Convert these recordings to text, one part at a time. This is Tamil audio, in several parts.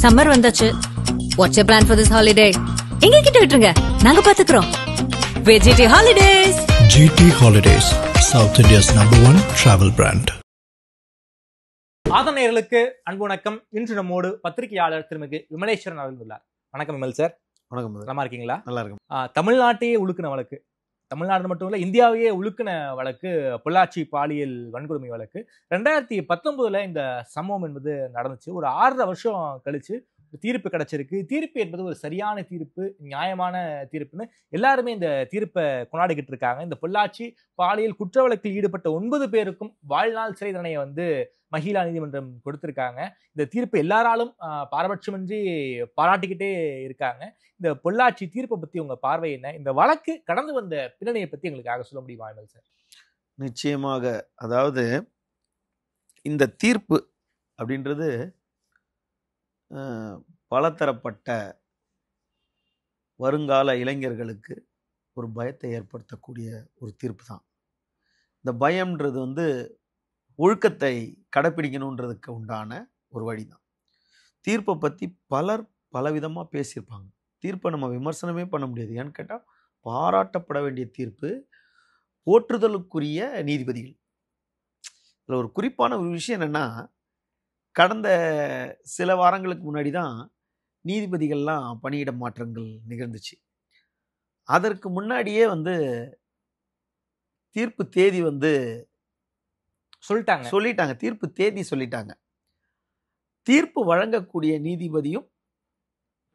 சம்மர் வந்தாச்சு. What's your plan for this holiday? எங்க கிட்ட விட்டுருங்க, நாங்க பாத்துக்கிறோம். GT Holidays. GT Holidays, South India's #1 travel brand. ஆதனையர்களுக்கு அன்பு வணக்கம். இன்று நம்மோடு பத்திரிகையாளர் திருமிகு விமலேஸ்வரன் அவர்கள் உள்ளார். வணக்கம் விமல் சார். வணக்கம். நல்லா இருக்கீங்களா? நல்லா இருக்கும். தமிழ்நாட்டையே உழுக்கின வழக்கு, தமிழ்நாடு மட்டும் இல்ல இந்தியாவையே உழுக்கின வழக்கு பொள்ளாச்சி பாலியல் வன்கொடுமை வழக்கு. 2019 இந்த சம்பவம் என்பது நடந்துச்சு. ஒரு 6.5 வருஷம் கழிச்சு தீர்ப்பு கிடைச்சிருக்கு. தீர்ப்பு என்பது ஒரு சரியான தீர்ப்பு, நியாயமான தீர்ப்புன்னு எல்லாருமே இந்த தீர்ப்பை கொண்டாடிக்கிட்டு இருக்காங்க. இந்த பொள்ளாச்சி பாலியல் குற்ற வழக்கில் ஈடுபட்ட 9 பேருக்கும் வாழ்நாள் சிறை தண்டனையை மகிழா நீதிமன்றம் கொடுத்திருக்காங்க. இந்த தீர்ப்பு எல்லாராலும் பாரபட்சமின்றி பாராட்டிக்கிட்டே இருக்காங்க. இந்த பொள்ளாச்சி தீர்ப்பை பத்தி உங்க பார்வை என்ன? இந்த வழக்கு கடந்து வந்த பின்னணியை பத்தி எங்களுக்காக சொல்ல முடியுமா சார்? நிச்சயமாக. அதாவது இந்த தீர்ப்பு அப்படின்றது பலதரப்பட்ட வருங்கால இளைஞர்களுக்கு ஒரு பயத்தை ஏற்படுத்தக்கூடிய ஒரு தீர்ப்பு தான். இந்த பயம்ன்றது ஒழுக்கத்தை கடைப்பிடிக்கணுன்றதுக்கு உண்டான ஒரு வழி தான். தீர்ப்பை பற்றி பலர் பலவிதமாக பேசியிருப்பாங்க. தீர்ப்பை நம்ம விமர்சனமே பண்ண முடியாது. ஏன்னு கேட்டால் பாராட்டப்பட வேண்டிய தீர்ப்பு, போற்றுதலுக்குரிய நீதிபதிகள். இதில் ஒரு குறிப்பான ஒரு விஷயம் என்னென்னா, கடந்த சில வாரங்களுக்கு முன்னாடி தான் நீதிபதிகள்லாம் பணியிட மாற்றங்கள் நிகழ்ந்துச்சு. அதற்கு முன்னாடியே தீர்ப்பு தேதி சொல்லிட்டாங்க. தீர்ப்பு தேதி சொல்லிட்டாங்க. தீர்ப்பு வழங்கக்கூடிய நீதிபதியும்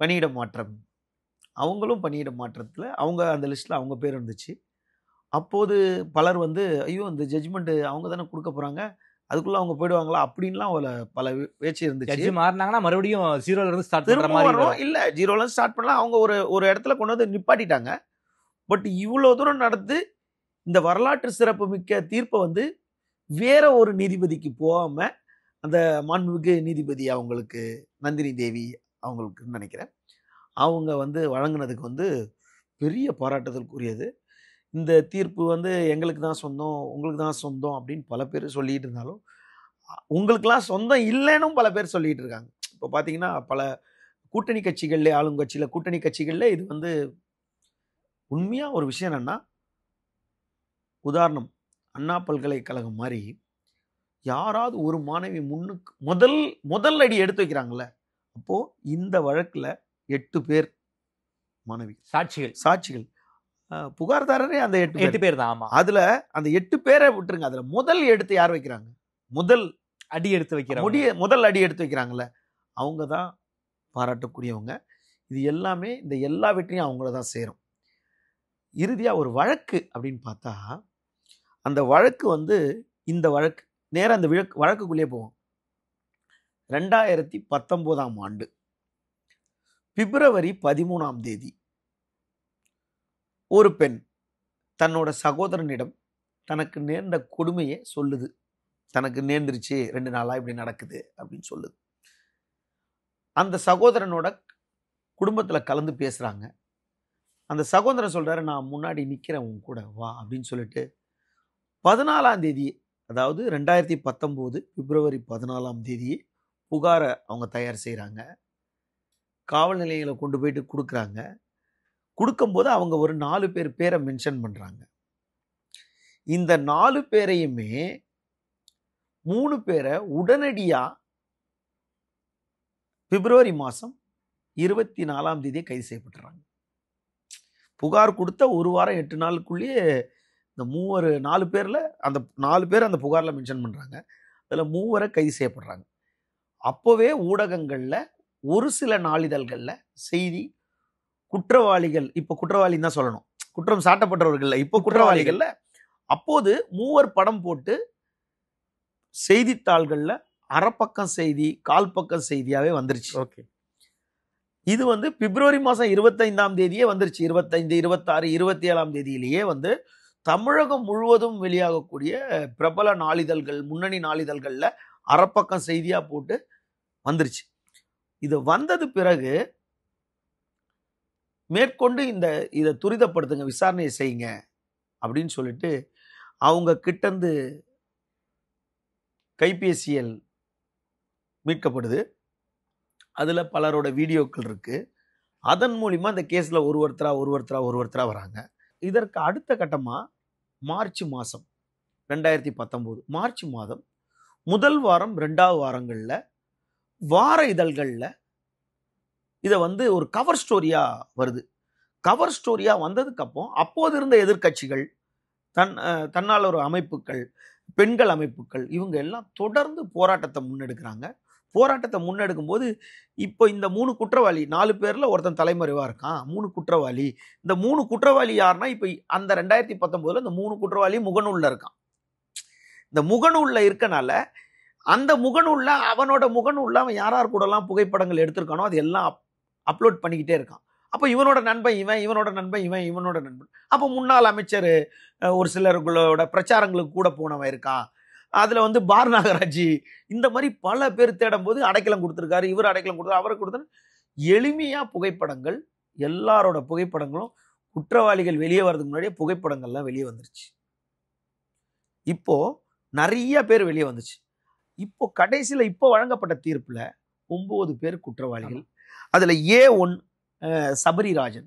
பணியிட மாற்றம், அவங்களும் பணியிட மாற்றத்தில் அவங்க அந்த லிஸ்ட்டில் அவங்க பேர் இருந்துச்சு. அப்போது பலர் ஐயோ இந்த ஜட்ஜ்மெண்ட் அவங்க தானே கொடுக்க போகிறாங்க, அதுக்குள்ளே அவங்க போயிடுவாங்களா அப்படின்லாம் பல பேச்சு இருந்துச்சு. மாறினாங்கன்னா மறுபடியும் ஜீரோலேருந்து ஸ்டார்ட் பண்ணுற மாதிரி வரும். இல்லை, ஜீரோலேருந்து ஸ்டார்ட் பண்ணலாம். அவங்க ஒரு இடத்துல கொண்டு நிப்பாட்டிட்டாங்க. பட் இவ்வளோ தூரம் நடந்து இந்த வரலாற்று சிறப்பு மிக்க தீர்ப்பை வேற ஒரு நீதிபதிக்கு போகாமல் அந்த மாண்புமிகு நீதிபதி அவங்களுக்கு நந்தினி தேவி அவங்களுக்கு நினைக்கிறேன், அவங்க வழங்கினதுக்கு பெரிய பாராட்டுதலுக்குரியது. இந்த தீர்ப்பு எங்களுக்கு தான் சொந்தம், உங்களுக்கு தான் சொந்தம் அப்படின்னு பல பேர் சொல்லிட்டு இருந்தாலும், உங்களுக்கெல்லாம் சொந்தம் இல்லைன்னு பல பேர் சொல்லிட்டு இருக்காங்க. இப்போ பார்த்தீங்கன்னா பல கூட்டணி கட்சிகள்ல, ஆளுங்கட்சியில் கூட்டணி கட்சிகளில் இது உண்மையாக ஒரு விஷயம் என்னன்னா, உதாரணம் அண்ணா பல்கலைக்கழகம் மாதிரி யாராவது ஒரு மாணவி முன்னுக்கு முதல் அடி எடுத்து வைக்கிறாங்கல்ல, அப்போ இந்த வழக்கில் 8 பேர் மாணவி சாட்சிகள், புகார்தாரரே அந்த 8 பேர் தான். ஆமா, அதுல அந்த 8 பேரை விட்டுருங்க, அதுல முதல் எடுத்து யார் வைக்கிறாங்க, முதல் அடி எடுத்து வைக்கிறாங்கல்ல, அவங்க தான் பாராட்டக்கூடியவங்க. இது எல்லாமே இந்த எல்லா வெற்றியும் அவங்கள தான் சேரும். இறுதியா ஒரு வழக்கு அப்படின்னு பார்த்தா, அந்த வழக்கு இந்த வழக்கு நேரம் அந்த வழக்குக்குள்ளேயே போவோம். 2019ஆம் ஆண்டு பிப்ரவரி 13ஆம் தேதி ஒரு பெண் தன்னோட சகோதரனிடம் தனக்கு நேர்ந்த கொடுமையை சொல்லுது. தனக்கு நேர்ந்துருச்சு, 2 நாளா இப்படி நடக்குது அப்படின்னு சொல்லுது. அந்த சகோதரனோட குடும்பத்துல கலந்து பேசுறாங்க. அந்த சகோதரன் சொல்றாரு, நான் முன்னாடி நிக்கிறேன், உன் கூட வா அப்படின்னு சொல்லிட்டு 14ஆம் தேதி, அதாவது 2019 பிப்ரவரி 14ஆம் தேதி புகாரை அவங்க தயார் செய்கிறாங்க. காவல் நிலையங்களை கொண்டு போயிட்டு கொடுக்குறாங்க. கொடுக்கும்போது அவங்க ஒரு 4 பேர் பேரை மென்ஷன் பண்ணுறாங்க. இந்த 4 பேரையுமே 3 பேரை உடனடியாக பிப்ரவரி மாதம் 24ஆம் தேதியே கைது செய்யப்பட்டுறாங்க. புகார் கொடுத்த ஒரு வாரம் 8 நாளுக்குள்ளேயே இந்த 4 பேரில் அந்த 4 பேர் அந்த புகாரில் மென்ஷன் பண்ணுறாங்க. அதில் 3 கைது செய்யப்படுறாங்க. அப்போவே ஊடகங்களில் ஒரு சில நாளிதழ்களில் செய்தி, குற்றவாளிகள், இப்போ குற்றவாளின்னு தான் சொல்லணும், குற்றம் சாட்டப்பட்டவர்கள் இப்போ குற்றவாளிகள்ல, அப்போது 3 படம் போட்டு செய்தித்தாள்களில் அரைப்பக்கம் செய்தி, கால் பக்கம் செய்தியாகவே வந்துருச்சு. ஓகே, இது பிப்ரவரி மாதம் 25ஆம் தேதியே வந்துருச்சு. 25, 26, 27ஆம் தேதியிலேயே தமிழகம் முழுவதும் வெளியாகக்கூடிய பிரபல நாளிதழ்கள், முன்னணி நாளிதழ்களில் அரைப்பக்கம் செய்தியாக போட்டு வந்துருச்சு. இது வந்தது பிறகு மேற்கொண்டு இதை துரிதப்படுத்துங்க, விசாரணையை செய்யுங்க அப்படின்னு சொல்லிட்டு அவங்க கிட்டேருந்து கைபேசியல் மீட்கப்படுது. அதுல பலரோட வீடியோக்கள் இருக்கு. அதன் மூலியமா இந்த கேஸ்ல ஒருவருத்தரா வராங்க. இதற்கு அடுத்த கட்டமா மார்ச் மாதம் 2019 மார்ச் மாதம் முதல் வாரம் 2வது வாரங்கள்ல வார இதழ்கள்ல இதை வந்து ஒரு கவர் ஸ்டோரியா வருது. கவர் ஸ்டோரியா வந்ததுக்கு அப்புறம் அப்போது இருந்த எதிர்க்கட்சிகள், தன்னாளர் அமைப்புகள், பெண்கள் அமைப்புகள், இவங்க எல்லாம் தொடர்ந்து போராட்டத்தை முன்னெடுக்கிறாங்க. போராட்டத்தை முன்னெடுக்கும் போது இப்போ இந்த 3 குற்றவாளி, 4 பேர்ல ஒருத்தன் தலைமறைவா இருக்கான், 3 குற்றவாளி. இந்த 3 குற்றவாளி யாருன்னா இப்ப அந்த 2019 இந்த 3 குற்றவாளி முகநூல்ல இருக்கான். இந்த முகநூல்ல இருக்கனால அந்த முகநூல்ல அவனோட முகநூல்ல அவன் யார் கூடலாம் புகைப்படங்கள் எடுத்திருக்கானோ அது எல்லாம் அப்லோட் பண்ணிக்கிட்டே இருக்கான். அப்ப இவனோட நண்பன் இவன், இவனோட நண்பன் இவன், இவனோட நண்பன். அப்ப முன்னாள் அமைச்சர் ஒரு சிலர்களோட பிரச்சாரங்களுக்கு கூட போனவன் இருக்கான். அதுல வந்து பார் நாகராஜ், இந்த மாதிரி பல பேர் தேடும் போது அடைக்கலம் கொடுத்திருக்காரு, இவர் அடைக்கலம் கொடுத்தாரு, அவரை கொடுத்தாரு. எளிமையா புகைப்படங்கள், எல்லாரோட புகைப்படங்களும் குற்றவாளிகள் வெளியே வர்றதுக்கு முன்னாடியே புகைப்படங்கள்லாம் வெளியே வந்துருச்சு. இப்போ நிறைய பேர் வெளியே வந்துச்சு. இப்போ கடைசியில இப்போ வழங்கப்பட்ட தீர்ப்புல 9 பேர் குற்றவாளிகள். அதுல A1 Sabarirajan,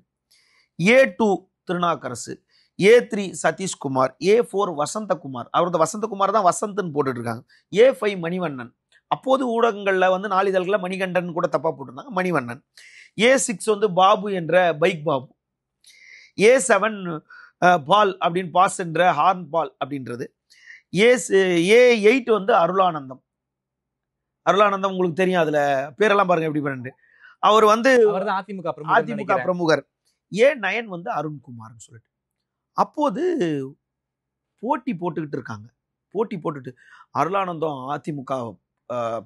A2 திருநாக்கரசு, A3 Satishkumar, A4 Vasanthakumar, அவரது வசந்தகுமார் தான் வசந்த்னு போட்டுட்டு இருக்காங்க, A5 மணிவண்ணன், அப்போது ஊடகங்கள்ல வந்து நாளிதழ்கள மணிகண்டன் கூட தப்பா போட்டிருந்தாங்க, மணிவண்ணன், A6 வந்து பாபு என்ற பைக் பாபு, A7 பால் அப்படின்னு பாஸ் என்ற ஹார்ன் பால் அப்படின்றது, A8 வந்து அருளானந்தம். அருளானந்தம் உங்களுக்கு தெரியும், அதுல பேரெல்லாம் பாருங்க எப்படி பண்ணு. அவர் வந்து அதிமுக பிரமுகர். A9 வந்து அருண்குமார்னு சொல்லிட்டு அப்போது போட்டி போட்டுக்கிட்டு இருக்காங்க. போட்டி போட்டுட்டு அருளானந்தம் அதிமுக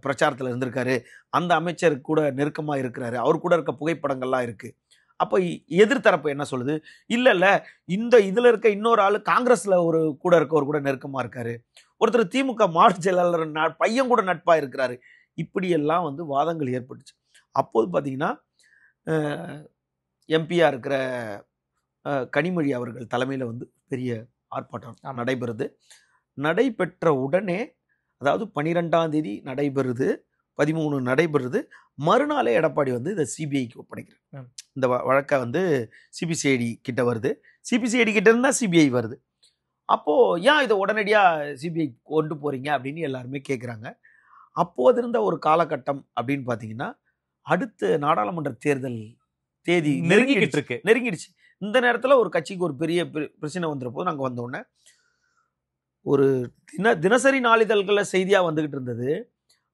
பிரச்சாரத்துல இருந்திருக்காரு, அந்த அமைச்சர் கூட நெருக்கமா இருக்கிறாரு, அவர் கூட இருக்க புகைப்படங்கள்லாம் இருக்கு. அப்ப எதிர்த்தரப்பு என்ன சொல்லுது, இல்ல இதுல இருக்க இன்னொரு ஆளு காங்கிரஸ்ல ஒரு கூட இருக்கவர் கூட நெருக்கமா இருக்காரு, ஒருத்தர் திமுக மாவட்ட செயலாளர் பையன் கூட நட்பா இருக்கிறாரு. இப்படி எல்லாம் வந்து வாதங்கள் ஏற்பட்டுச்சு. அப்போது பாத்தீங்கன்னா எம்பியா இருக்கிற கனிமொழி அவர்கள் தலைமையில வந்து பெரிய ஆர்ப்பாட்டம் நடைபெறுது. நடைபெற்ற உடனே, அதாவது 12ஆம் தேதி நடைபெறுது, 13 நடைபெறுது, மறுநாளே எடப்பாடி வந்து இதை சிபிஐக்கு ஒப்படைக்கிறார். இந்த வழக்கை வந்து சிபிசிஐடி கிட்ட வருது, சிபிசிஐடி கிட்ட இருந்தா சிபிஐ வருது. அப்போ ஏன் இதை உடனடியா சிபிஐ கொண்டு போறீங்க அப்படின்னு எல்லாருமே கேட்குறாங்க. அப்போது இருந்த ஒரு காலகட்டம் அப்படின்னு பாத்தீங்கன்னா, அடுத்த நாடாளுமன்ற தேர்தல் தேதி நெருங்கிடுச்சு. இந்த நேரத்துல ஒரு கட்சிக்கு ஒரு பெரிய பிரச்சனை வந்துருப்போது நாங்க வந்த உடனே ஒரு தினசரி நாளிதழ்கள செய்தியா வந்துகிட்டு இருந்தது.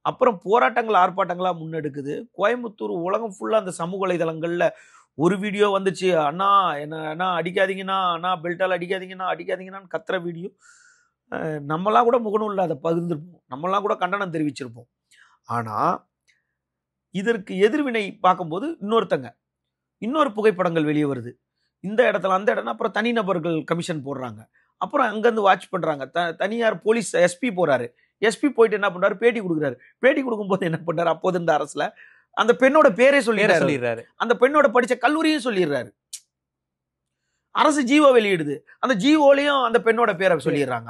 அப்புறம் போராட்டங்கள் ஆர்ப்பாட்டங்களா முன்னெடுக்குது. கோயம்புத்தூர் உலகம் ஃபுல்லா அந்த சமூக வலைதளங்கள்ல ஒரு வீடியோ வந்துச்சு, அண்ணா என்ன அடிக்காதீங்கன்னா, அண்ணா பெல்ட்டால் அடிக்காதீங்கன்னான்னு கத்துற வீடியோ. நம்மளாம் கூட முகநூல்ல அதை பகிர்ந்துருப்போம், நம்மளாம் கூட கண்டனம் தெரிவிச்சிருப்போம். ஆனா இதற்கு எதிர்வினை பார்க்கும்போது இன்னொரு புகைப்படங்கள் வெளியே வருது. இந்த இடத்துல அந்த இடம்னா அப்புறம் தனிநபர்கள் கமிஷன் போடுறாங்க, அப்புறம் அங்கேருந்து வாட்ச் பண்றாங்க. தனியார் போலீஸ் எஸ்பி போறாரு, எஸ்பி போயிட்டு என்ன பண்றாரு, பேட்டி கொடுக்குறாரு. பேட்டி கொடுக்கும்போது என்ன பண்றாரு, அப்போது இந்த அரசுல அந்த பெண்ணோட பேரே சொல்லிடுறாரு, அந்த பெண்ணோட படிச்ச கல்லூரியும் சொல்லிடுறாரு. அரசு ஜீவோ வெளியிடுது, அந்த ஜீவோலையும் அந்த பெண்ணோட பேரை சொல்லிடுறாங்க.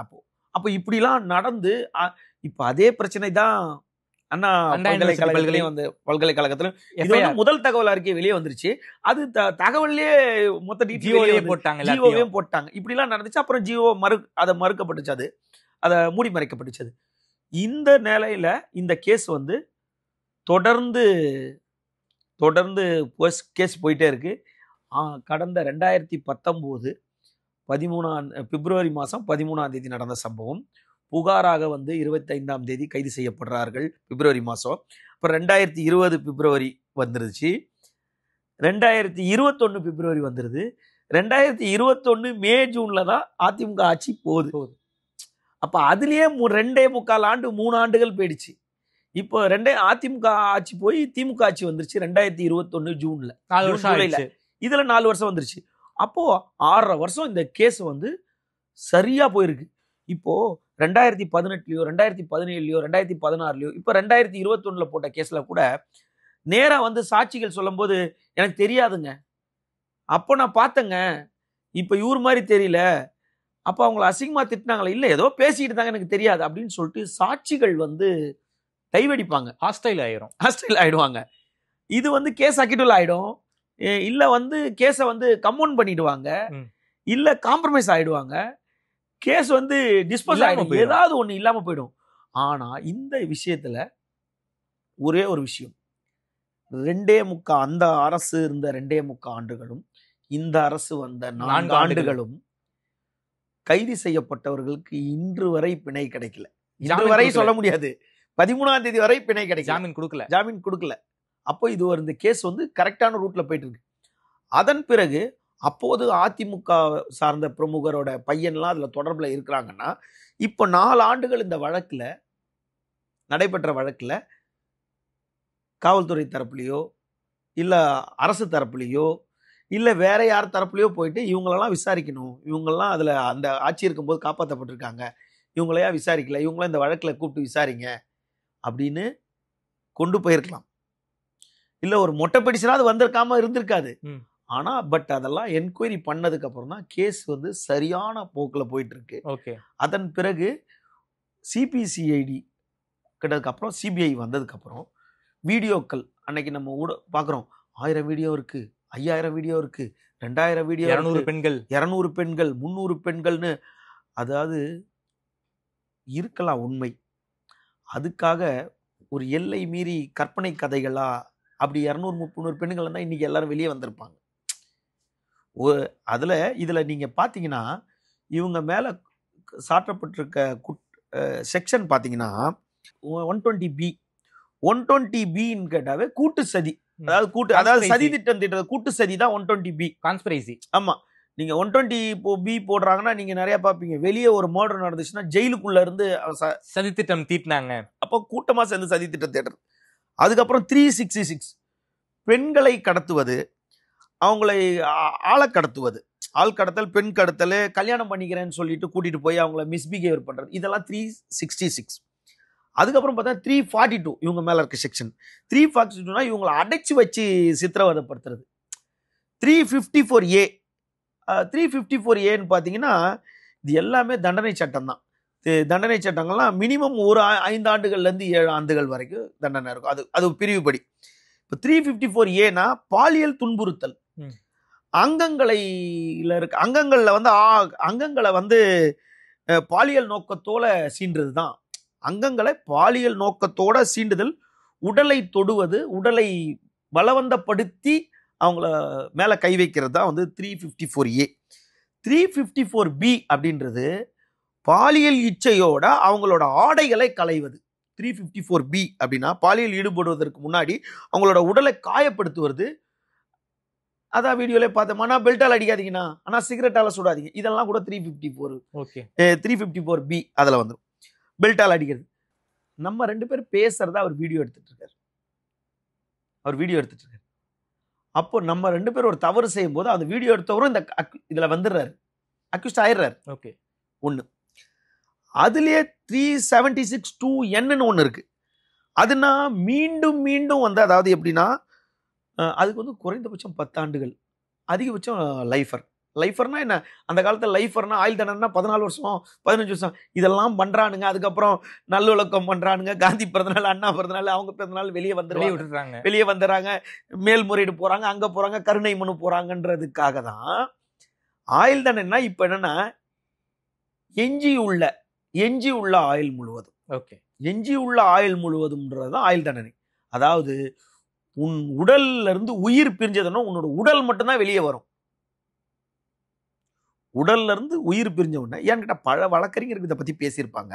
அப்போ இப்படிலாம் நடந்து இப்ப அதே பிரச்சனை தான் அண்ணா பல்கலைக்கழகத்திலையும் வந்து பல்கலைக்கழகத்திலும் இது வந்து முதல் தகவல் அறிக்கை வெளியே வந்துருச்சு. அது தகவல்லே மொத்த ஜீவோவையும் போட்டாங்க. இப்படி எல்லாம் நடந்துச்சு. அப்புறம் ஜீவோ அதை மறுக்கப்பட்டுச்சு, அதை மூடி மறைக்கப்பட்டுச்சு. இந்த நிலையில இந்த கேஸ் வந்து தொடர்ந்து கேஸ் போயிட்டே இருக்கு. கடந்த 2019 பிப்ரவரி மாதம் 13ஆம் தேதி நடந்த சம்பவம். புகாராக வந்து 25ஆம் தேதி கைது செய்யப்படுறார்கள் பிப்ரவரி மாதம். அப்புறம் 2020 பிப்ரவரி வந்துருச்சு, 2021 பிப்ரவரி வந்துருது, 2021 மே ஜூன்ல தான் அதிமுக ஆட்சி போகுது. அப்ப அதுலயே 2.25 ஆண்டு 3 ஆண்டுகள் போயிடுச்சு. இப்போ அதிமுக ஆட்சி போய் திமுக ஆட்சி வந்துருச்சு 2021 ஜூன்ல, ஜூலைல. இதுல 4 வருஷம் வந்துருச்சு. அப்போ 6.5 வருஷம் இந்த கேஸ் வந்து சரியா போயிருக்கு. இப்போ 2018லயோ 2017லயோ 2016லயோ இப்ப 2021ல போட்ட கேஸ்ல கூட நேரா வந்து சாட்சிகள் சொல்லும் போது எனக்கு தெரியாதுங்க, அப்போ நான் பார்த்தேங்க, இப்ப இவர் மாதிரி தெரியல, அப்ப அவங்களை அசிங்கமா திட்டினாங்களே, இல்ல ஏதோ பேசிட்டு தாங்க, எனக்கு தெரியாது அப்படின்னு சொல்லிட்டு சாட்சிகள் வந்து டைவடிப்பாங்க, ஹாஸ்டைல் ஆயிடுவாங்க. இது வந்து கேஸ் அக்கிட்டுவல் ஆயிடும், இல்ல வந்து கேஸை வந்து கம்பவுண்ட் பண்ணிடுவாங்க, இல்ல காம்ப்ரமைஸ் ஆயிடுவாங்க, கேஸ் வந்து டிஸ்போஸ் ஆயிடும், ஏதாவது ஒண்ணு இல்லாம போயிடும். ஆனா இந்த விஷயத்துல ஒரே ஒரு விஷயம், 2.25 அந்த அரசு இருந்த 2.25 ஆண்டுகளும் இந்த அரசு வந்த 4 ஆண்டுகளும் கைது செய்யப்பட்டவர்களுக்கு இன்று வரை பிணை கிடைக்கல. இன்று வரை சொல்ல முடியாது, 13ஆம் தேதி வரை பிணை கிடைக்கல, ஜாமீன் கொடுக்கல. அப்போ இது ஒரு இந்த கேஸ் வந்து கரெக்டான ரூட்ல போயிட்டு இருக்கு. அதன் பிறகு அப்போது அதிமுக சார்ந்த பிரமுகரோட பையன்லாம் அதுல தொடர்புல இருக்கிறாங்கன்னா, இப்போ 4 ஆண்டுகள் இந்த வழக்குல நடைபெற்ற வழக்குல காவல்துறை தரப்புலையோ இல்ல அரசு தரப்புலையோ இல்ல வேற யார் தரப்புலையோ போயிட்டு இவங்களெல்லாம் விசாரிக்கணும், இவங்கெல்லாம் அதுல அந்த ஆட்சி இருக்கும்போது காப்பாற்றப்பட்டிருக்காங்க, இவங்களையா விசாரிக்கல, இவங்களாம் இந்த வழக்குல கூப்பிட்டு விசாரிங்க அப்படின்னு கொண்டு போயிருக்கலாம். இல்ல ஒரு மொட்டை பிடிச்சா அது வந்திருக்காம இருந்திருக்காது. ஆனா பட் அதெல்லாம் என்கொயரி பண்ணதுக்கு அப்புறம் தான் கேஸ் வந்து சரியான போக்குல போயிட்டு இருக்கு. அதன் பிறகு சிபிசிஐடி கிட்டதுக்கு அப்புறம் சிபிஐ வந்ததுக்கு அப்புறம் வீடியோக்கள் அன்னைக்கு நம்ம பாக்குறோம், 1000 வீடியோ இருக்கு, 5000 வீடியோ இருக்கு, 2000 வீடியோ, 200 பெண்கள் 300 பெண்கள்னு. அதாவது இருக்கலாம் உண்மை, அதுக்காக ஒரு எல்லை மீறி கற்பனை கதைகளா அப்படி 200-300 பெண்கள் தான் இன்னைக்கு எல்லாரும் வெளியே வந்திருப்பாங்க. அதுல இதுல நீங்க பாத்தீங்கன்னா இவங்க மேல சாட்டப்பட்டிருக்க செக்ஷன் பாத்தீங்கன்னா 120B 120Bன்னு கேட்டாவே கூட்டு சதி, அதாவது சதி திட்டம் கூட்டு சதி தான் 120B கான்ஸ்பிரசி. ஆமா, நீங்க 120B போடுறாங்கன்னா நீங்க நிறைய பாப்பீங்க, வெளியே ஒரு மர்டர் நடந்துச்சுன்னா ஜெயிலுக்குள்ள இருந்து சதி திட்டம் தீட்டினாங்க, அப்போ கூட்டமா சேர்ந்து சதி திட்டம் தேடுறது. அதுக்கப்புறம் 366 பெண்களை கடத்துவது, அவங்களை ஆளை கடத்துவது, ஆள் கடத்தல், பெண் கடத்தல், கல்யாணம் பண்ணிக்கிறேன்னு சொல்லிட்டு கூட்டிட்டு போய் அவங்கள மிஸ்பிஹேவியர் பண்றது, இதெல்லாம் 366. அதுக்கப்புறம் பார்த்தா 342 இவங்க மேல இருக்க செக்ஷன். 342 இவங்களை அடைச்சு வச்சு சித்திரவதைப்படுத்துறது. 354A 354Aன்னு பாத்தீங்கன்னா இது எல்லாமே தண்டனை சட்டம் தான். தண்டனை சட்டங்கள்லாம் மினிமம் ஒரு 5 ஆண்டுகள்ல இருந்து 7 ஆண்டுகள் வரைக்கும் தண்டனை இருக்கும். அது பிரிவுபடி. இப்போ 354Aனா பாலியல் துன்புறுத்தல், அங்கங்கள்ல வந்து அங்கங்களை வந்து பாலியல் நோக்கத்தோட சீன்றது தான். அங்கங்களை பாலியல் நோக்கத்தோட சீண்டுதல், உடலை தொடுவது, உடலை பலவந்தப்படுத்தி அவங்கள மேல கை வைக்கிறது தான் வந்து 354A. 354B அப்படின்றது பாலியல் இச்சையோட அவங்களோட ஆடைகளை களைவது. 354B அப்படின்னா பாலியல் ஈடுபடுவதற்கு முன்னாடி அவங்களோட உடலை காயப்படுத்துவது. அதான் வீடியோல பார்த்தோம்னா பெல்ட்டால் அடிக்காதீங்கன்னா, ஆனா சிகரெட்டால சுடாதீங்க, இதெல்லாம் கூட 354B அதுல வந்துடும். பெல்ட்டால் அடிக்கிறது. நம்ம 2 பேர் பேசுறத அவர் வீடியோ எடுத்துட்டு இருக்காரு. அப்போ நம்ம 2 பேர் ஒரு தவறு செய்யும் போது அந்த வீடியோ எடுத்தவரும் இதுல வந்துடுறாரு, அக்யூஸ்ட் ஆயிடுறாரு. ஒண்ணு. அதுலயே 376(2)N ஒண்ணு இருக்கு. அதுனா மீண்டும் மீண்டும் வந்து, அதாவது எப்படின்னா அதுக்கு வந்து குறைந்தபட்சம் 10 ஆண்டுகள், அதிகபட்சம் லைஃபர். லைஃபர்னா என்ன, அந்த காலத்துல லைஃபர்னா ஆயுள் தண்டனை 14 வருஷம் 15 வருஷம் இதெல்லாம் பண்றானுங்க. அதுக்கப்புறம் நல்லொழுக்கம் பண்றானுங்க, காந்தி பிறந்தநாள், அண்ணா பிறந்தநாள், அவங்க பிறந்தநாள் வெளியே வந்துடுறாங்க, மேல்முறையீடு போறாங்க, அங்க போறாங்க, கருணை மனு போறாங்கன்றதுக்காக தான் ஆயுள் தண்டனை. இப்ப என்னன்னா எஞ்சி உள்ள ஆயுள் முழுவதும், எஞ்சி உள்ள ஆயுள் முழுவதும்ன்றதுதான் ஆயுள் தண்டனை. அதாவது உன் உடல்ல இருந்து உயிர் பிரிஞ்சதுன்னா உன்னோட உடல் மட்டும்தான் வெளியே வரும். உடல்ல இருந்து உயிர் பிரிஞ்ச உடனே, ஏன்னு கேட்டா பல வழக்கறிஞருக்கு இதை பத்தி பேசியிருப்பாங்க.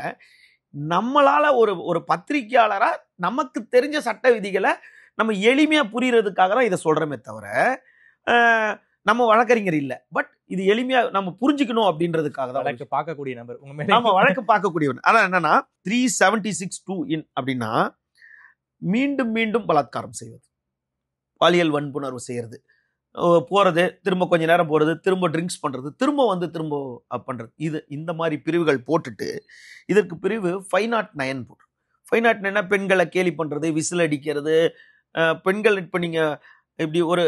நம்மளால ஒரு பத்திரிகையாளரா நமக்கு தெரிஞ்ச சட்ட விதிகளை நம்ம எளிமையா புரியறதுக்காக தான் இதை சொல்றமே தவிர நம்ம வழக்கறிஞர் இல்ல. பட் இது எளிமையா நம்ம புரிஞ்சுக்கணும் அப்படின்றதுக்காக தான். வழக்கு பார்க்கக்கூடிய நபர், ஆமா, வழக்கு பார்க்கக்கூடியவன். ஆனா என்னன்னா 376(2)N அப்படின்னா மீண்டும் மீண்டும் பலாத்காரம் செய்வது, பாலியல் வன்புணர்வு செய்யறது, போறது, திரும்ப கொஞ்ச நேரம் போறது, திரும்ப ட்ரிங்க்ஸ் பண்றது, திரும்ப பண்றது, இது இந்த மாதிரி பிரிவுகள் போட்டுட்டு இதற்கு பிரிவு 509 போட்டு. 509 பெண்களை கேலி பண்றது, விசில் அடிக்கிறது, பெண்கள் இப்ப நீங்க இப்படி ஒரு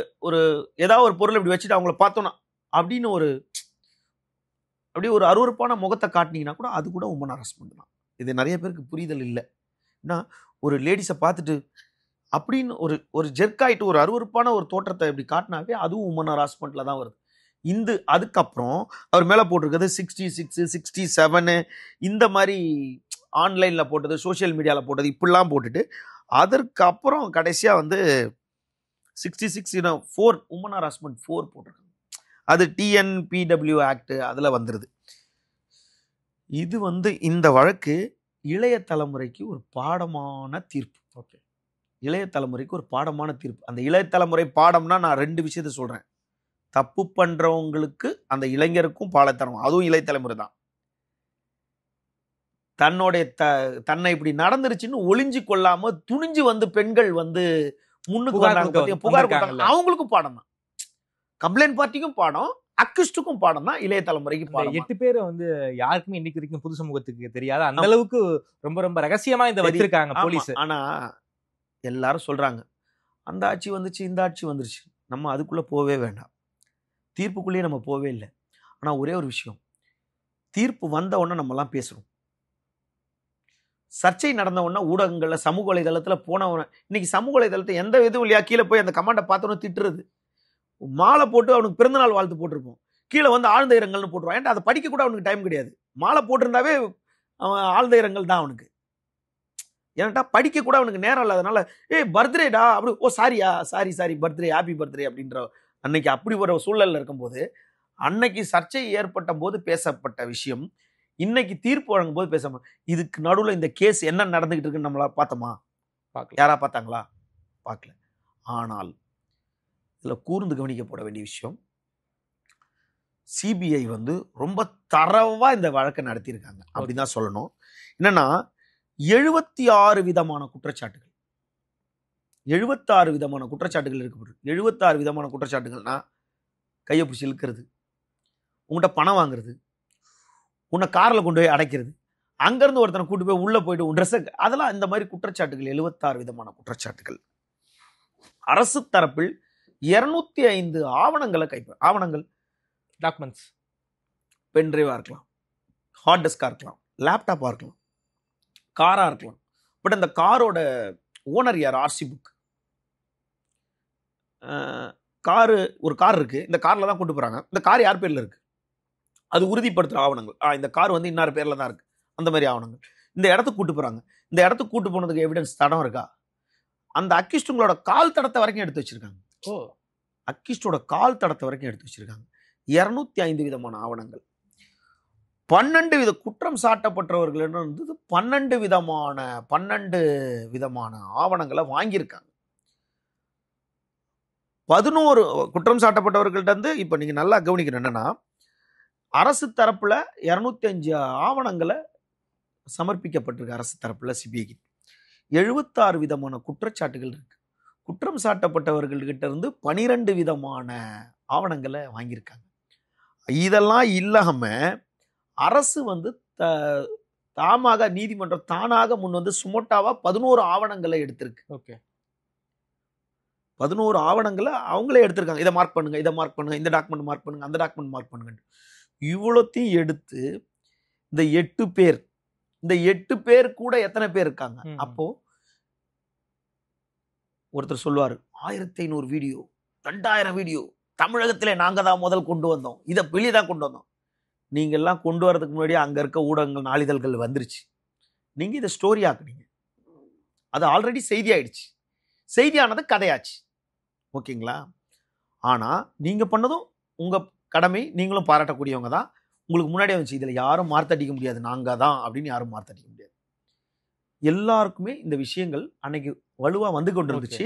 ஏதாவது ஒரு பொருள் இப்படி வச்சுட்டு அவங்கள பார்த்தோம்னா அப்படின்னு அப்படியே ஒரு அருவருப்பான முகத்தை காட்டினீங்கன்னா கூட அது கூட உமன் அரெஸ்ட் பண்ணலாம். இது நிறைய பேருக்கு புரிதல் இல்லை. ஒரு லேடிஸை பார்த்துட்டு அப்படின்னு ஒரு ஜெர்க்காயிட்டு ஒரு அருவருப்பான ஒரு தோற்றத்தை இப்படி காட்டினாவே அதுவும் உமன் ஹராஸ்மெண்ட்ல தான் வருது. அதுக்கப்புறம் அவர் மேல போட்டிருக்கிறது 66, 67 இந்த மாதிரி ஆன்லைன்ல போட்டது, சோசியல் மீடியால போட்டது இப்படிலாம் போட்டுட்டு அதற்கப்புறம் கடைசியா வந்து 66 உமன் ஹராஸ்மெண்ட் 4 போட்டிருக்காங்க. அது TNPW ஆக்ட் அதுல வந்துருது. இது வந்து இந்த வழக்கு இளைய தலைமுறைக்கு ஒரு பாடமான தீர்ப்பு. ஓகே, இளைய தலைமுறைக்கு ஒரு பாடமான தீர்ப்பு. அந்த இளைய தலைமுறை பாடம்னா நான் 2 விஷயத்த சொல்றேன். தப்பு பண்றவங்களுக்கு அந்த இளைஞருக்கும் பாடத்தரம், அதுவும் இளைய தலைமுறை தான். தன்னை இப்படி நடந்துருச்சுன்னு ஒளிஞ்சு கொள்ளாம துணிஞ்சு வந்து பெண்கள் வந்து முன்னுக்கு புகார் கொடுத்தாங்க, அவங்களுக்கும் பாடம் தான். கம்ப்ளைண்ட் பார்ட்டிக்கும் பாடம், அக்யூஸ்டுக்கும் பாடம் தான், இளைய தலைமுறைக்கு பாடம். 8 பேரை வந்து யாருக்குமே இன்னைக்கு வரைக்கும் புது சமூகத்துக்கு தெரியாது. அந்த அளவுக்கு ரொம்ப ரொம்ப ரகசியமா இந்த வச்சிருக்காங்க போலீஸ். ஆனா எல்லாரும் சொல்றாங்க அந்த ஆட்சி வந்துச்சு, இந்த ஆட்சி வந்துருச்சு, நம்ம அதுக்குள்ள போவே வேண்டாம், தீர்ப்புக்குள்ளேயே நம்ம போவே இல்லை. ஆனா ஒரே ஒரு விஷயம், தீர்ப்பு வந்த உடனே நம்ம எல்லாம் பேசுறோம். சர்ச்சை நடந்த உடனே ஊடகங்கள்ல சமூக வலைதளத்துல போனவன, இன்னைக்கு சமூக வலைதளத்தை எந்த விதம் இல்லையா கீழே போய் அந்த கமெண்ட்டை பார்த்தவனும் திட்டுறது, மாலை போட்டு அவனுக்கு பிறந்தநாள் வாழ்த்து போட்டிருப்போம், கீழே வந்து ஆழ்ந்த இரங்கல்னு போட்டுருவான். ஏன்டா அதை படிக்க கூட அவனுக்கு டைம் கிடையாது. மாலை போட்டிருந்தாவே அவன் ஆழ்ந்த இரங்கல் தான் அவனுக்கு. ஏன்டா படிக்க கூட அவனுக்கு நேரம் இல்லாதனால பர்த்டேடா அப்படி, ஓ சாரியா, சாரி பர்த்டே, ஹாப்பி பர்த்டே அப்படின்ற அன்னைக்கு அப்படி ஒரு சூழல்ல இருக்கும்போது, அன்னைக்கு சர்ச்சை ஏற்பட்ட போது பேசப்பட்ட விஷயம் இன்னைக்கு தீர்ப்பு வழங்கும் போது பேசாம, இதுக்கு நடுவில் இந்த கேஸ் என்ன நடந்துகிட்டு இருக்குன்னு நம்மளா பார்த்தோமா? யாரா பார்த்தாங்களா? பார்க்கல. ஆனால் இதுல கூர்ந்து கவனிக்கப்பட வேண்டிய விஷயம், சிபிஐ வந்து ரொம்ப தரவா இந்த வழக்கை நடத்தியிருக்காங்க அப்படிதான் சொல்லணும். என்னன்னா 76 விதமான குற்றச்சாட்டுகள், 76 விதமான குற்றச்சாட்டுகள் இருக்கு. 76 விதமான குற்றச்சாட்டுகள்னா கையை பிடிச்சி இழுக்கிறது, உங்கள்கிட்ட பணம் வாங்குறது, உன்னை காரில் கொண்டு போய் அடைக்கிறது, அங்கேருந்து ஒருத்தனை கூட்டு போய் உள்ளே போயிட்டு உன் ட்ரெஸ்ஸை, அதெல்லாம் இந்த மாதிரி குற்றச்சாட்டுகள் 76 விதமான குற்றச்சாட்டுகள். அரசு தரப்பில் 205 ஆவணங்களை ஆவணங்கள், டாக்குமெண்ட்ஸ், பென்ட்ரைவாக இருக்கலாம், ஹார்ட் டிஸ்காக இருக்கலாம், லேப்டாப்பாக இருக்கலாம், காராக இருக்கலாம். பட் அந்த காரோட ஓனர் யார்? RC book. ஒரு கார் இருக்கு, இந்த காரில் தான் கூட்டு போகிறாங்க, இந்த கார் யார் பேரில் இருக்கு அது உறுதிப்படுத்துகிற ஆவணங்கள். இந்த கார் வந்து இன்னார் பேரில் தான் இருக்கு, அந்த மாதிரி ஆவணங்கள். இந்த இடத்துக்கு கூட்டு போகிறாங்க, இந்த இடத்துக்கு கூட்டு போனதுக்கு எவிடன்ஸ் தடம் இருக்கா? அந்த அக்யூஸ்டுங்களோட கால் தடத்தை வரைக்கும் எடுத்து வச்சிருக்காங்க. அக்யூஸ்டோட கால் தடத்தை வரைக்கும் எடுத்து வச்சிருக்காங்க. 205 விதமான ஆவணங்கள், 12 வித குற்றம் சாட்டப்பட்டவர்களிடம் இருந்தது 12 விதமான ஆவணங்களை வாங்கியிருக்காங்க. 11 குற்றம் சாட்டப்பட்டவர்கள்ட்ட இருந்து இப்ப நீங்க நல்லா கவனிக்கணும், என்னன்னா அரசு தரப்புல 205 ஆவணங்களை சமர்ப்பிக்கப்பட்டிருக்கு. அரசு தரப்புல சிபிஐக்கு 76 விதமான குற்றச்சாட்டுகள் இருக்கு. குற்றம் சாட்டப்பட்டவர்கள்கிட்ட இருந்து 12 விதமான ஆவணங்களை வாங்கியிருக்காங்க. இதெல்லாம் இல்லாம அரசு வந்து தாமாக, நீதிமன்றம் தானாக முன் வந்து சுமோட்டாவா 11 ஆவணங்களை எடுத்திருக்கு. ஓகே, 11 ஆவணங்களை அவங்களே எடுத்திருக்காங்க. இதை மார்க் பண்ணுங்க, இதை மார்க் பண்ணுங்க, இந்த டாக்குமெண்ட் மார்க் பண்ணுங்க, அந்த டாக்குமெண்ட் மார்க் பண்ணுங்க. இவ்வளோத்தையும் எடுத்து இந்த 8 பேர், இந்த 8 பேர் கூட எத்தனை பேர் இருக்காங்க? அப்போ ஒருத்தர் சொல்லுவாரு 1500 வீடியோ, 2000 வீடியோ தமிழகத்திலே நாங்க தான் முதல் கொண்டு வந்தோம், இதை வெளியதான் கொண்டு வந்தோம். நீங்க எல்லாம் கொண்டு வரதுக்கு முன்னாடி அங்க இருக்க ஊடகங்கள், நாளிதழ்கள் வந்துருச்சு. நீங்க இதை ஸ்டோரி ஆக்குனீங்க, அது ஆல்ரெடி செய்தி ஆயிடுச்சு, செய்தியானது கதையாச்சு. ஓகேங்களா? ஆனா நீங்க பண்ணதும் உங்க கடமை, நீங்களும் பாராட்டக்கூடியவங்க தான். உங்களுக்கு முன்னாடியே வந்துச்சு, இதுல யாரும் மார்த்தடிக்க முடியாது, நாங்க தான் அப்படின்னு யாரும் மார்த்தடிக்க முடியாது. எல்லாருக்குமே இந்த விஷயங்கள் அன்னைக்கு வலுவா வந்து கொண்டிருந்துச்சு.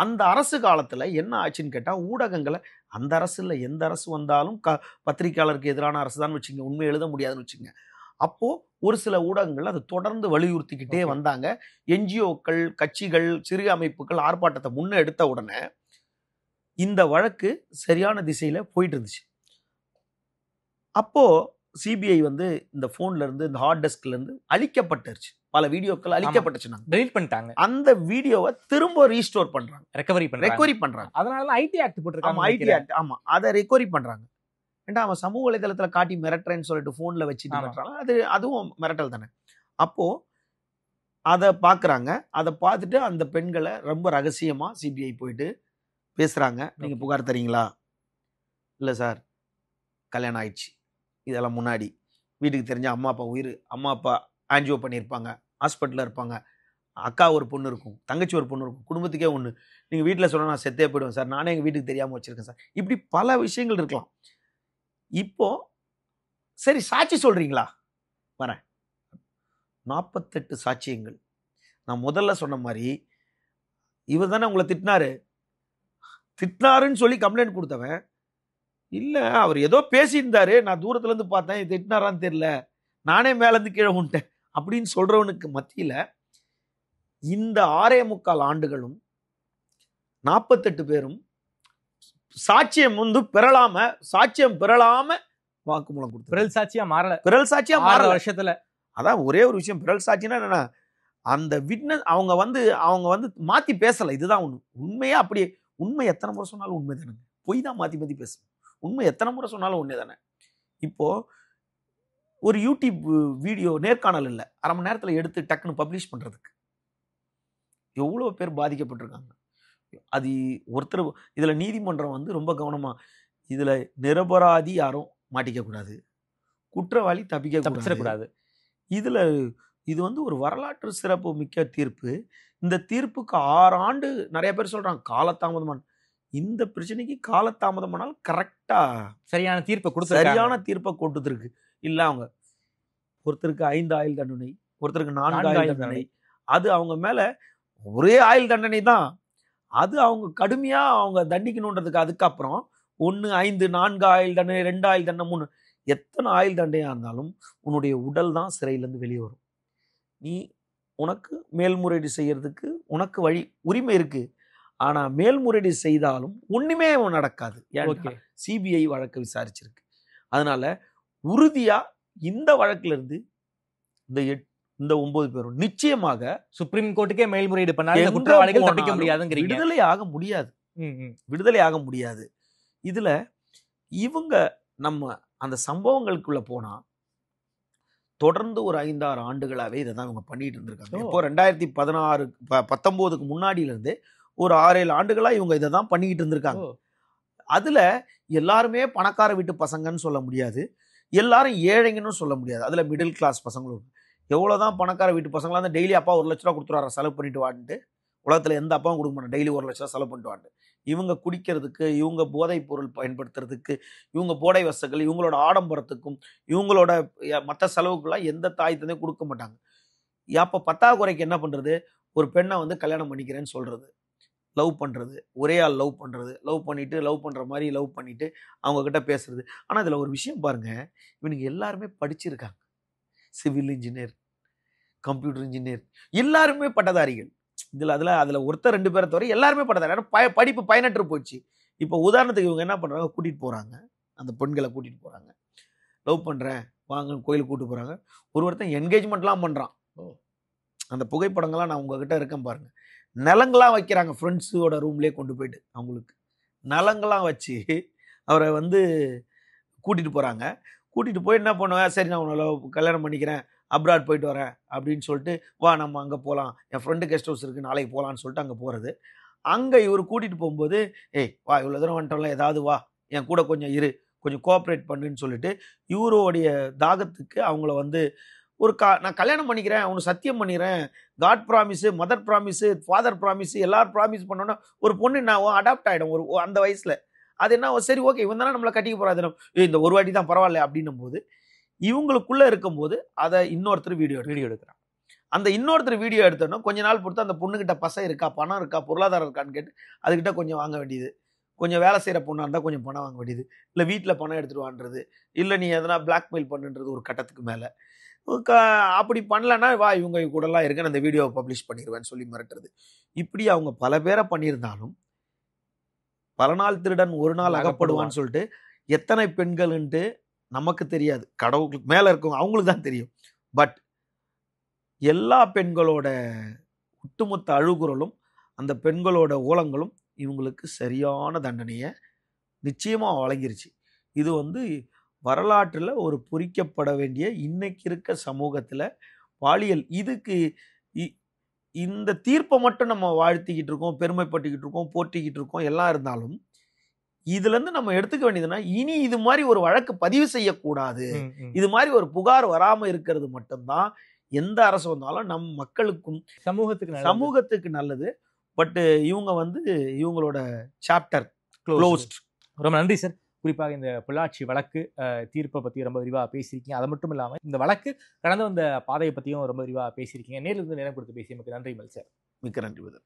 அந்த அரசு காலத்துல என்ன ஆச்சுன்னு கேட்டா, ஊடகங்களை, அந்த அரசு இல்லை எந்த அரசு வந்தாலும் பத்திரிகையாளருக்கு எதிரான அரசு தான் வச்சுங்க, உண்மை எழுத முடியாதுன்னு வச்சுங்க. அப்போ ஒரு சில ஊடகங்கள் அதை தொடர்ந்து வலியுறுத்திக்கிட்டே வந்தாங்க. என்ஜிஓக்கள், கட்சிகள், சிறு அமைப்புகள் ஆர்ப்பாட்டத்தை முன்ன எடுத்த உடனே இந்த வழக்கு சரியான திசையில போயிட்டு இருந்துச்சு. அப்போ சிபிஐ வந்து இந்த போன்ல இருந்து, இந்த ஹார்ட் டிஸ்க்ல இருந்து அழிக்கப்பட்டுருச்சு, பல வீடியோக்கள் அழிக்கப்பட்டுச்சு, டெலீட் பண்ணிட்டாங்க. அந்த வீடியோவை திரும்ப ரீஸ்டோர் பண்றாங்க, ரெக்கவரி பண்றாங்க. அதனால ஐடி ஆக்ட் போட்டுருக்காங்க. ஐடி ஆக்ட், ஆமா, அதை ரெக்கவரி பண்றாங்க. ஏன்டா அவன் சமூக வலைதளத்துல காட்டி மிரட்டுறேன்னு சொல்லிட்டு போன்ல வச்சுட்டு மிரட்டுறாங்க, அதுவும் மிரட்டல் தானே. அப்போ அதை பார்க்குறாங்க. அதை பார்த்துட்டு அந்த பெண்களை ரொம்ப ரகசியமாக சிபிஐ போயிட்டு பேசுகிறாங்க. நீங்கள் புகார் தரீங்களா? இல்லை சார், கல்யாணம் ஆயிடுச்சு, இதெல்லாம் முன்னாடி வீட்டுக்கு தெரிஞ்ச அம்மா அப்பா உயிர், அம்மா அப்பா ஆன்ஜியோ பண்ணியிருப்பாங்க, ஹாஸ்பிட்டலில் இருப்பாங்க, அக்கா ஒரு பொண்ணு இருக்கும், தங்கச்சி ஒரு பொண்ணு இருக்கும், குடும்பத்துக்கே ஒன்று. நீங்கள் வீட்டில் சொன்னால் நான் செத்தே போயிடுவேன் சார், நானே எங்கள் வீட்டுக்கு தெரியாமல் வச்சுருக்கேன் சார். இப்படி பல விஷயங்கள் இருக்கலாம். இப்போ சரி சாட்சி சொல்கிறீங்களா? வரேன். 48 சாட்சியங்கள். நான் முதல்ல சொன்ன மாதிரி இவர் தானே உங்களை திட்டினாருன்னு சொல்லி கம்ப்ளைண்ட் கொடுத்தவன், இல்லை அவர் ஏதோ பேசியிருந்தாரு, நான் தூரத்துலேருந்து பார்த்தேன், திட்டினாரான்னு தெரியல, நானே மேலேருந்து கீழே விட்டேன் அப்படின்னு சொல்கிறவனுக்கு மத்தியில் இந்த 6.25 ஆண்டுகளும் 48 பேரும் சாட்சியம் பெறலாம வாக்குமூலம் கொடுத்து பிறல் சாட்சியா மாறல. பிறல் சாட்சியா 6 வருஷத்துல. அதான் ஒரே ஒரு விஷயம், பிறல் சாட்சினா என்னன்னா, அந்த விட்னஸ் அவங்க வந்து மாத்தி பேசல. இதுதான் ஒண்ணு. உண்மையா அப்படியே உண்மை எத்தனை முறை சொன்னாலும் உண்மை தானுங்க. பொய் தான் மாத்தி பேசணும். உண்மை எத்தனை முறை சொன்னாலும் உண்மை தானே. இப்போ ஒரு யூடியூப் வீடியோ நேர்காணல் இல்லை, அரை மணி நேரத்தில் எடுத்து டக்குன்னு பப்ளிஷ் பண்றதுக்கு எவ்வளோ பேர் பாதிக்கப்பட்டிருக்காங்க. அது ஒருத்தர் இதுல நீதிமன்றம் வந்து ரொம்ப கவனமா, இதுல நிரபராதி யாரும் மாட்டிக்க கூடாது, குற்றவாளி தப்பிக்க இதுல இது வந்து ஒரு வரலாற்று சிறப்பு மிக்க தீர்ப்பு. இந்த தீர்ப்புக்கு 6 ஆண்டு நிறைய பேர் சொல்றாங்க காலதாமதமான. இந்த பிரச்சனைக்கு காலதாமதமானால் கரெக்டா சரியான தீர்ப்பை கொடுத்துருக்கு. இல்ல அவங்க ஒருத்தருக்கு 5 ஆயுள் தண்டனை, ஒருத்தருக்கு 4 ஆயுள் தண்டனை. அது அவங்க மேல ஒரே ஆயுள் தண்டனை தான். அது அவங்க கடுமையா அவங்க தண்டிக்கணுன்றதுக்கு அதுக்கப்புறம் 1, 5, 4 ஆயுள் தண்டனை, 2 ஆயுள் தண்டனை, 3, எத்தனை ஆயுள் தண்டனையா இருந்தாலும் உன்னுடைய உடல் தான் சிறையிலேருந்து வெளியே வரும். நீ உனக்கு மேல்முறையீடு செய்யறதுக்கு உனக்கு உரிமை இருக்கு. ஆனா மேல்முறையீடு செய்தாலும் ஒண்ணுமே நடக்காது. சிபிஐ வழக்கு விசாரிச்சிருக்கு. அதனால உறுதியா இந்த வழக்குல இருந்து இந்த 9 பேரும் நிச்சயமாக சுப்ரீம் கோர்ட்டுக்கே மேல்முறையீடு பண்ணாலும் குற்றவாளிகள் தப்பிக்க முடியாதுங்கிறீங்க. விடுதலை ஆக முடியாது. இதுல இவங்க நம்ம அந்த சம்பவங்களுக்குள்ள போனா தொடர்ந்து ஒரு 5-6 ஆண்டுகளாவே இதை தான் இவங்க பண்ணிட்டு இருந்திருக்காங்க. இப்போ 2019க்கு முன்னாடியில இருந்து ஒரு 6-7 ஆண்டுகளா இவங்க இதை தான் பண்ணிக்கிட்டு இருந்திருக்காங்க. அதுல எல்லாருமே பணக்கார வீட்டு பசங்கன்னு சொல்ல முடியாது, எல்லாரும் ஏழைங்கன்னு சொல்ல முடியாது. அதுல மிடில் கிளாஸ் பசங்களும் எவ்வளவுதான் பணக்கார வீட்டு பசங்களா இருந்தால் டெய்லி அப்பா 1 லட்ச ரூபா கொடுத்துருவாரு செலவு பண்ணிட்டு வான்ட்டு. உலகத்துல எந்த அப்பாவும் கொடுக்க மாட்டாங்க டெய்லி 1 லட்ச ரூபா செலவு பண்ணிட்டு வான்ட்டு. இவங்க குடிக்கிறதுக்கு, இவங்க போதைப் பொருள் பயன்படுத்துறதுக்கு, இவங்க போடை வசதிகள், இவங்களோட ஆடம்பரத்துக்கும் இவங்களோட மற்ற செலவுக்குலாம் எந்த தாய் தந்தை கொடுக்க மாட்டாங்க. அப்போ பத்தாக்குறைக்கு என்ன பண்றது, ஒரு பெண்ணை வந்து கல்யாணம் பண்ணிக்கிறேன்னு சொல்றது, லவ் பண்றது, ஒரே ஆள் லவ் பண்றது, லவ் பண்ற மாதிரி லவ் பண்ணிட்டு அவங்க கிட்ட பேசுறது. ஆனா இதுல ஒரு விஷயம் பாருங்க, இவனுங்க எல்லாருமே படிச்சிருக்காங்க. சிவில் இன்ஜினியர், கம்ப்யூட்டர் இன்ஜினியர், எல்லாருமே பட்டதாரிகள். அதுல ஒருத்தர் 2 பேரை தவிர எல்லாருமே பட்டதாரி. படிப்பு பயனற்று போச்சு. இப்போ உதாரணத்துக்கு இவங்க என்ன பண்றாங்க, கூட்டிட்டு போறாங்க, அந்த பெண்களை கூட்டிட்டு போறாங்க, லவ் பண்றேன் வாங்க கோயிலுக்கு கூட்டு போறாங்க. ஒருத்தன் என்கேஜ்மெண்ட்லாம் பண்றான். அந்த புகைப்படங்கள்லாம் நான் உங்ககிட்ட இருக்கேன் பாருங்க. நிலங்களாம் வைக்கிறாங்க, ஃப்ரெண்ட்ஸோட ரூம்லேயே கொண்டு போயிட்டு அவங்களுக்கு நிலங்களாம் வச்சு அவரை வந்து கூட்டிட்டு போறாங்க. கூட்டிட்டு போய் என்ன பண்ணுவேன், சரி நான் உன்னை கல்யாணம் பண்ணிக்கிறேன், அப்ராட் போயிட்டு வரேன் அப்படின்னு சொல்லிட்டு, வா நம்ம அங்கே போகலாம், என் ஃப்ரெண்டு கெஸ்ட் ஹவுஸ் இருக்குது நாளைக்கு போகலான்னு சொல்லிட்டு அங்கே போகிறது. அங்கே இவர் கூட்டிகிட்டு போகும்போது, ஏய் வா இவ்வளோ தூரம் வந்துட்டோம்ல, ஏதாவது வா என் கூட கொஞ்சம் இரு, கொஞ்சம் கோஆப்ரேட் பண்ணுன்னு சொல்லிட்டு இவருடைய தாகத்துக்கு அவங்கள வந்து நான் கல்யாணம் பண்ணிக்கிறேன், அவனு சத்தியம் பண்ணிடுறேன், God promise, mother promise, father promise, எல்லாரும் ப்ராமிஸ் பண்ணோன்னா ஒரு பொண்ணு நான் அடாப்ட் ஆகிடும் அந்த வயசில். அது என்ன, சரி ஓகே இவன் தானே நம்மளை கட்டிக்க போகிறாது, இந்த ஒரு வாட்டி தான் பரவாயில்ல அப்படின்னும் போது இவங்களுக்குள்ள இருக்கும்போது அதை இன்னொருத்தர் வீடியோ எடுக்கிறான். அந்த இன்னொருத்தர் வீடியோ எடுத்தோன்னா கொஞ்ச நாள் பொறுத்து அந்த பொண்ணுகிட்ட பசை இருக்கா, பணம் இருக்கா, பொருளாதாரம் இருக்கான்னு கேட்டு அதுக்கிட்ட கொஞ்சம் வாங்க வேண்டியது, கொஞ்சம் வேலை செய்கிற பொண்ணாக இருந்தால் கொஞ்சம் பணம் வாங்க வேண்டியது, இல்லை வீட்டில் பணம் எடுத்துகிட்டு வான்றது, இல்லை நீ எதனா பிளாக்மெயில் பண்ணுன்றது ஒரு கட்டத்துக்கு மேலே. அப்படி பண்ணலன்னா வா இவங்க கூடலாம் இருக்குன்னு அந்த வீடியோவை பப்ளிஷ் பண்ணிடுவேன்னு சொல்லி மிரட்டுறது. இப்படி அவங்க பல பேரை பண்ணியிருந்தாலும் பல நாள் திருடன் ஒரு நாள் அகப்படுவான்னு சொல்லிட்டு எத்தனை பெண்கள்ன்ட்டு நமக்கு தெரியாது, கடவுளுக்கு மேலே இருக்கவங்க அவங்களுக்கு தான் தெரியும். பட் எல்லா பெண்களோட ஒட்டுமொத்த அழுகுறலும் அந்த பெண்களோட ஓலங்களும் இவங்களுக்கு சரியான தண்டனையை நிச்சயமாக வழங்கிருச்சு. இது வந்து வரலாற்றில் ஒரு பொறிக்கப்பட வேண்டிய இன்னைக்கு இருக்க சமூகத்தில் பாலியல் இதுக்கு இந்த தீர்ப்பை மட்டும் நம்ம வாழ்த்திக்கிட்டு இருக்கோம், பெருமைப்பட்டுக்கிட்டு இருக்கோம், போற்றிக்கிட்டு இருக்கோம், எல்லாம் இருந்தாலும் இதுல இருந்து நம்ம எடுத்துக்க வேண்டியதுன்னா, இனி இது மாதிரி ஒரு வழக்கு பதிவு செய்யக்கூடாது, இது மாதிரி ஒரு புகார் வராம இருக்கிறது மட்டும்தான் எந்த அரசு வந்தாலும் நம் மக்களுக்கும் சமூகத்துக்கு நல்லது. பட் இவங்க இவங்களோட சாப்டர் க்ளோஸ்ட். ரொம்ப நன்றி சார். குறிப்பாக இந்த பொள்ளாச்சி வழக்கு தீர்ப்பை பற்றி ரொம்ப விரிவாக பேசியிருக்கீங்க. அது மட்டும் இல்லாமல் இந்த வழக்கு கடந்து வந்த பாதையை பற்றியும் ரொம்ப விரிவாக பேசியிருக்கீங்க. நேரில் இருந்து நேரம் கொடுத்து பேசியமைக்கு நன்றி மல் சார். மிக்க நன்றி.